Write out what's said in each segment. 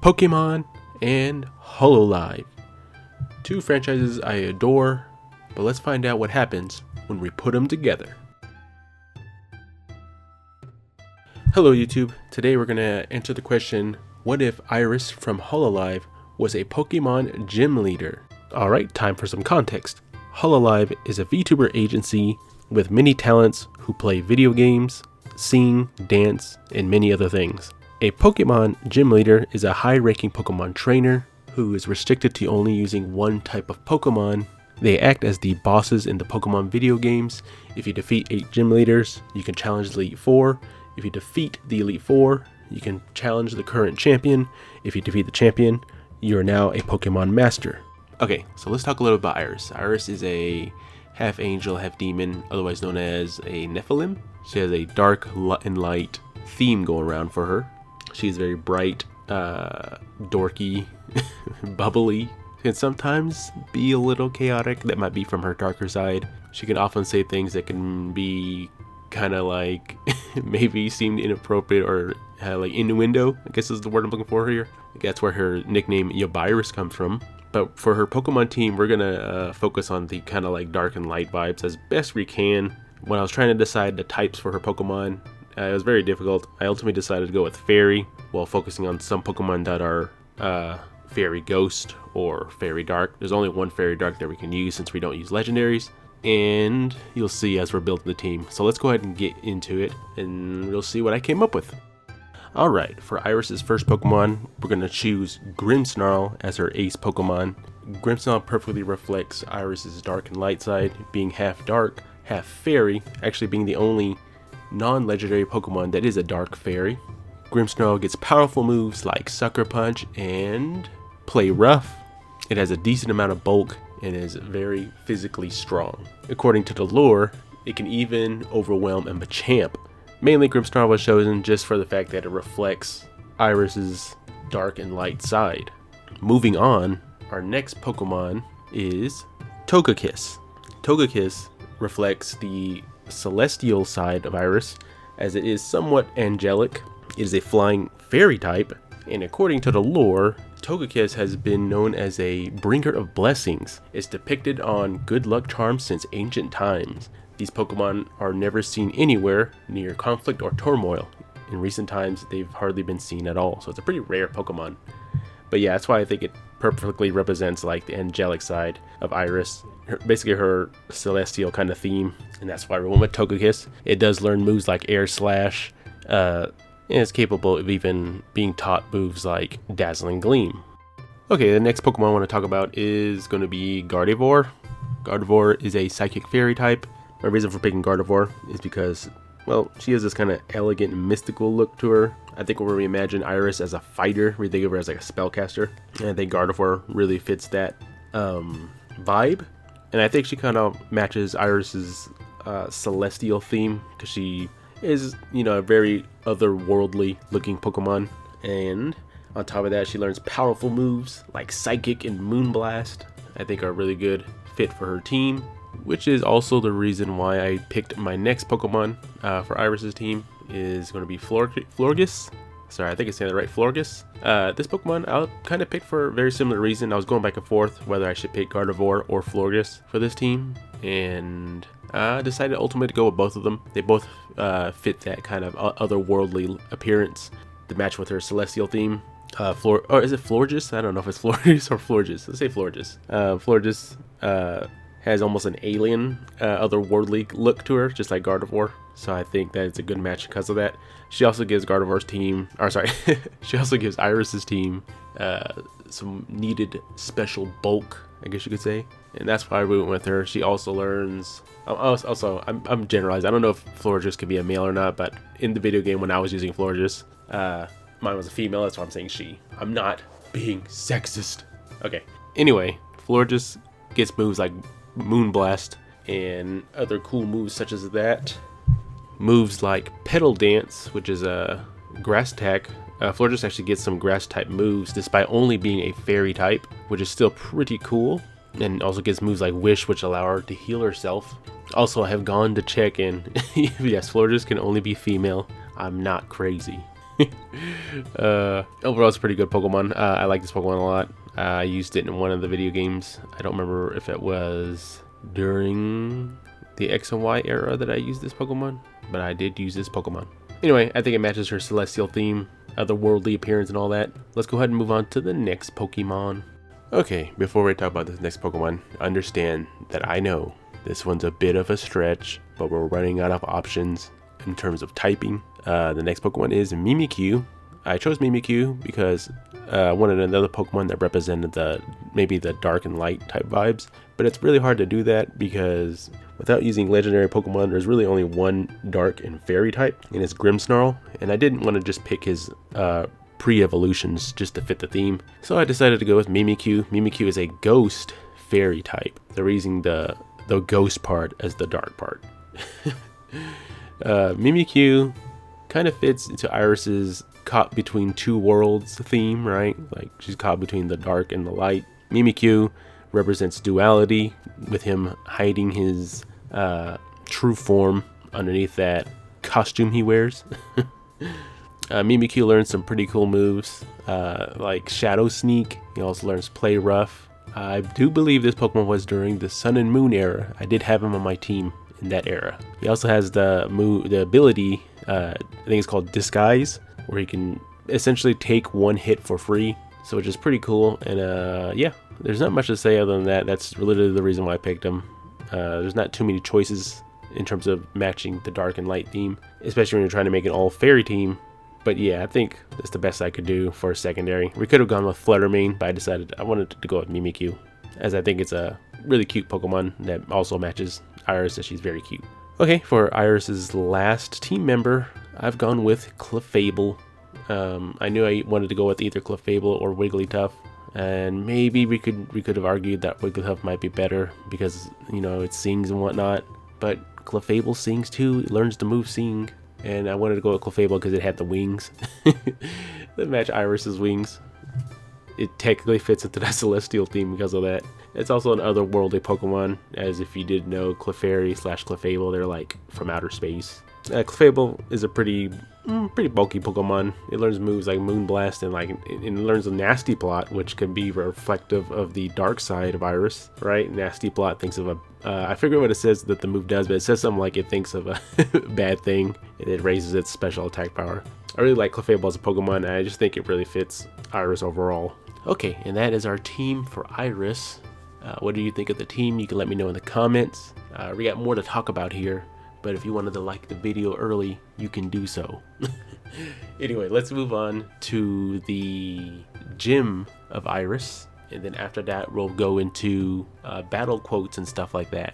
Pokémon and Hololive. Two franchises I adore, but let's find out what happens when we put them together. Hello YouTube, today we're going to answer the question, what if IRyS from Hololive was a Pokemon gym leader? Alright, time for some context. Hololive is a VTuber agency with many talents who play video games, sing, dance, and many other things. A Pokemon gym leader is a high-ranking Pokemon trainer who is restricted to only using one type of Pokemon. They act as the bosses in the Pokemon video games. If you defeat 8 gym leaders, you can challenge the Elite Four. If you defeat the Elite Four, you can challenge the current champion. If you defeat the champion, you are now a Pokemon master. Okay, so let's talk a little about IRyS. IRyS is a half angel, half demon, otherwise known as a Nephilim. She has a dark and light theme going around for her. She's very bright, dorky, bubbly, can sometimes be a little chaotic. That might be from her darker side. She can often say things that can be kind of like maybe seemed inappropriate or like innuendo, I guess is the word I'm looking for here. That's where her nickname IRyS comes from. But for her Pokemon team, we're gonna focus on the kind of like dark and light vibes as best we can. When I was trying to decide the types for her Pokemon, it was very difficult. I ultimately decided to go with Fairy, while focusing on some Pokemon that are Fairy Ghost or Fairy Dark. There's only one Fairy Dark that we can use since we don't use legendaries, and you'll see as we're building the team. So let's go ahead and get into it, and we'll see what I came up with. Alright, for IRyS's first Pokemon, we're going to choose Grimmsnarl as her ace Pokemon. Grimmsnarl perfectly reflects IRyS's dark and light side, being half dark, half fairy, actually being the only non-legendary Pokemon that is a dark fairy. Grimmsnarl gets powerful moves like Sucker Punch and Play Rough. It has a decent amount of bulk and is very physically strong. According to the lore, it can even overwhelm a Machamp. Mainly Grimmsnarl was chosen just for the fact that it reflects IRyS's dark and light side. Moving on, our next Pokemon is Togekiss. Togekiss reflects the celestial side of IRyS, as it is somewhat angelic. It is a flying fairy type, and according to the lore, Togekiss has been known as a bringer of blessings. It's depicted on good luck charms since ancient times. These Pokemon are never seen anywhere near conflict or turmoil. In recent times, they've hardly been seen at all, so it's a pretty rare Pokemon. But yeah, that's why I think it perfectly represents like the angelic side of IRyS, basically her celestial kind of theme, and that's why we went with Togekiss. It does learn moves like Air Slash, and it's capable of even being taught moves like Dazzling Gleam. Okay, the next Pokemon I want to talk about is going to be Gardevoir. Gardevoir is a psychic fairy type. My reason for picking Gardevoir is because, well, she has this kind of elegant and mystical look to her. I think when we imagine IRyS as a fighter, we think of her as like a spellcaster, and I think Gardevoir really fits that vibe. And I think she kind of matches IRyS's celestial theme, because she is, you know, a very otherworldly looking Pokemon. And on top of that, she learns powerful moves like Psychic and Moonblast. I think are a really good fit for her team, which is also the reason why I picked my next Pokemon for IRyS's team is going to be Florges. Sorry, I think I'm saying that right, Florges. This Pokemon I kind of picked for a very similar reason. I was going back and forth whether I should pick Gardevoir or Florges for this team, and I decided ultimately to go with both of them. They both fit that kind of otherworldly appearance. The match with her celestial theme. Or is it Florges? I don't know if it's Florges or Florges. Let's say Florges. Florges has almost an alien, otherworldly look to her, just like Gardevoir. So I think that it's a good match because of that. She also gives Gardevoir's team, or sorry, she also gives IRyS's team some needed special bulk, I guess you could say. And that's why we went with her. She also learns, I'm generalized. I don't know if Florges could be a male or not, but in the video game when I was using Florges, mine was a female, that's why I'm saying she. I'm not being sexist. Okay, anyway, Florges gets moves like Moonblast and other cool moves such as that. Moves like Petal Dance, which is a grass attack. Florges actually gets some grass type moves despite only being a fairy type, which is still pretty cool. And also gets moves like Wish, which allow her to heal herself. Also, I have gone to check, and yes, Florges can only be female. I'm not crazy. Overall, it's a pretty good Pokemon. I like this Pokemon a lot. I used it in one of the video games. I don't remember if it was during the X and Y era that I used this Pokemon, but I did use this Pokemon. Anyway, I think it matches her celestial theme, otherworldly appearance and all that. Let's go ahead and move on to the next Pokemon. Okay, before we talk about this next Pokemon, understand that I know this one's a bit of a stretch, but we're running out of options in terms of typing. The next Pokemon is Mimikyu. I chose Mimikyu because I wanted another Pokemon that represented maybe the dark and light type vibes, but it's really hard to do that because without using legendary Pokemon, there's really only one dark and fairy type, and it's Grimmsnarl, and I didn't want to just pick his pre-evolutions just to fit the theme, so I decided to go with Mimikyu. Mimikyu is a ghost fairy type. They're using the ghost part as the dark part. Mimikyu kind of fits into IRyS's caught between two worlds theme, right? Like she's caught between the dark and the light. Mimikyu represents duality, with him hiding his true form underneath that costume he wears. Mimikyu learns some pretty cool moves like Shadow Sneak. He also learns Play Rough. I do believe this Pokemon was during the Sun and Moon era. I did have him on my team in that era. He also has the ability, I think it's called Disguise, where he can essentially take one hit for free, so which is pretty cool. And yeah, there's not much to say other than that. That's literally the reason why I picked him. There's not too many choices in terms of matching the dark and light theme, especially when you're trying to make an all fairy team. But yeah, I think that's the best I could do for a secondary. We could have gone with Fluttermane, but I decided I wanted to go with Mimikyu, as I think it's a really cute Pokemon that also matches IRyS, as she's very cute. Okay, for IRyS's last team member, I've gone with Clefable. I knew I wanted to go with either Clefable or Wigglytuff, and maybe we could have argued that Wigglytuff might be better because, you know, it sings and whatnot, but Clefable sings too. It learns the move Sing, and I wanted to go with Clefable because it had the wings that match IRyS's wings. It technically fits into that celestial theme because of that. It's also an otherworldly Pokemon, as if you did know Clefairy / Clefable, they're like from outer space. Clefable is a pretty bulky Pokemon. It learns moves like Moonblast and it learns a Nasty Plot, which can be reflective of the dark side of IRyS, right? Nasty Plot thinks of I forget what it says that the move does, but it says something like it thinks of a bad thing and it raises its special attack power. I really like Clefable as a Pokemon, and I just think it really fits IRyS overall. Okay, and that is our team for IRyS. What do you think of the team? You can let me know in the comments. We got more to talk about here, but if you wanted to like the video early, you can do so. Anyway, let's move on to the gym of IRyS, and then after that we'll go into battle quotes and stuff like that.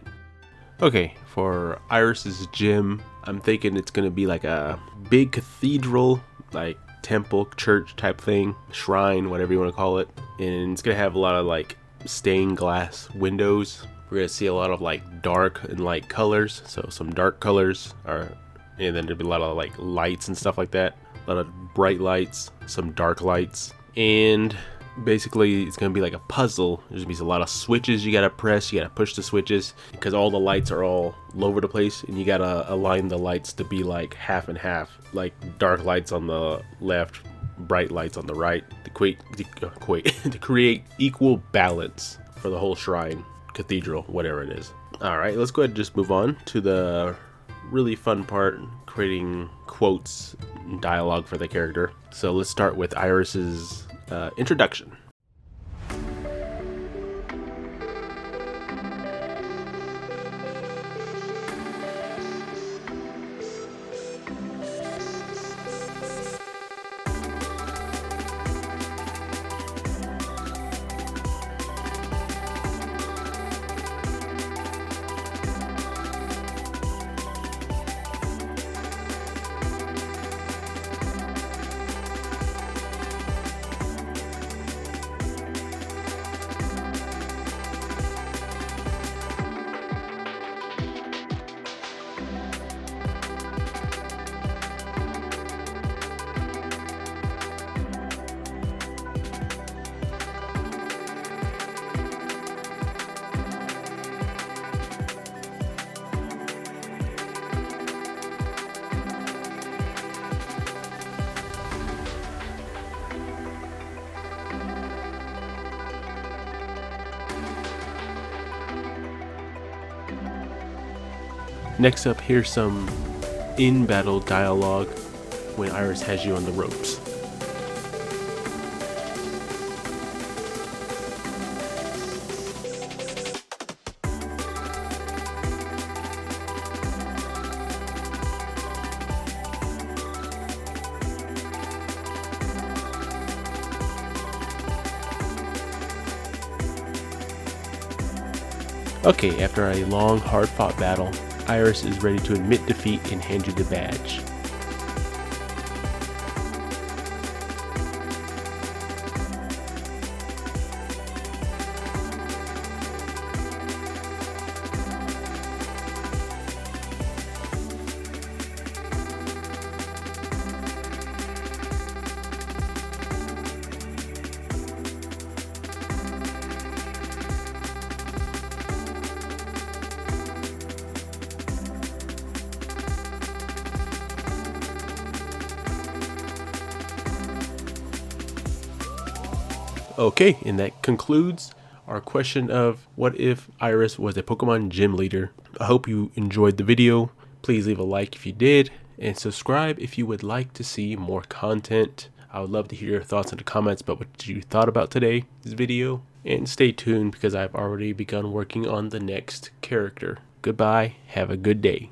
Okay, for IRyS's gym, I'm thinking it's gonna be like a big cathedral, like temple, church type thing, shrine, whatever you want to call it, and it's gonna have a lot of like stained glass windows. We're gonna see a lot of like dark and light colors, so some dark colors and then there'll be a lot of like lights and stuff like that, a lot of bright lights, some dark lights, and basically it's gonna be like a puzzle. There's gonna be a lot of switches you gotta press, you gotta push the switches because all the lights are all over the place, and you gotta align the lights to be like half and half, like dark lights on the left, bright lights on the right, to create equal balance for the whole shrine, cathedral, whatever it is. All right, let's go ahead and just move on to the really fun part, creating quotes and dialogue for the character. So let's start with IRyS's introduction. Next up, here's some in-battle dialogue when IRyS has you on the ropes. Okay, after a long, hard-fought battle, IRyS is ready to admit defeat and hand you the badge. Okay, and that concludes our question of what if IRyS was a Pokemon gym leader. I hope you enjoyed the video. Please leave a like if you did, and subscribe if you would like to see more content. I would love to hear your thoughts in the comments about what you thought about today's video. And stay tuned because I've already begun working on the next character. Goodbye, have a good day.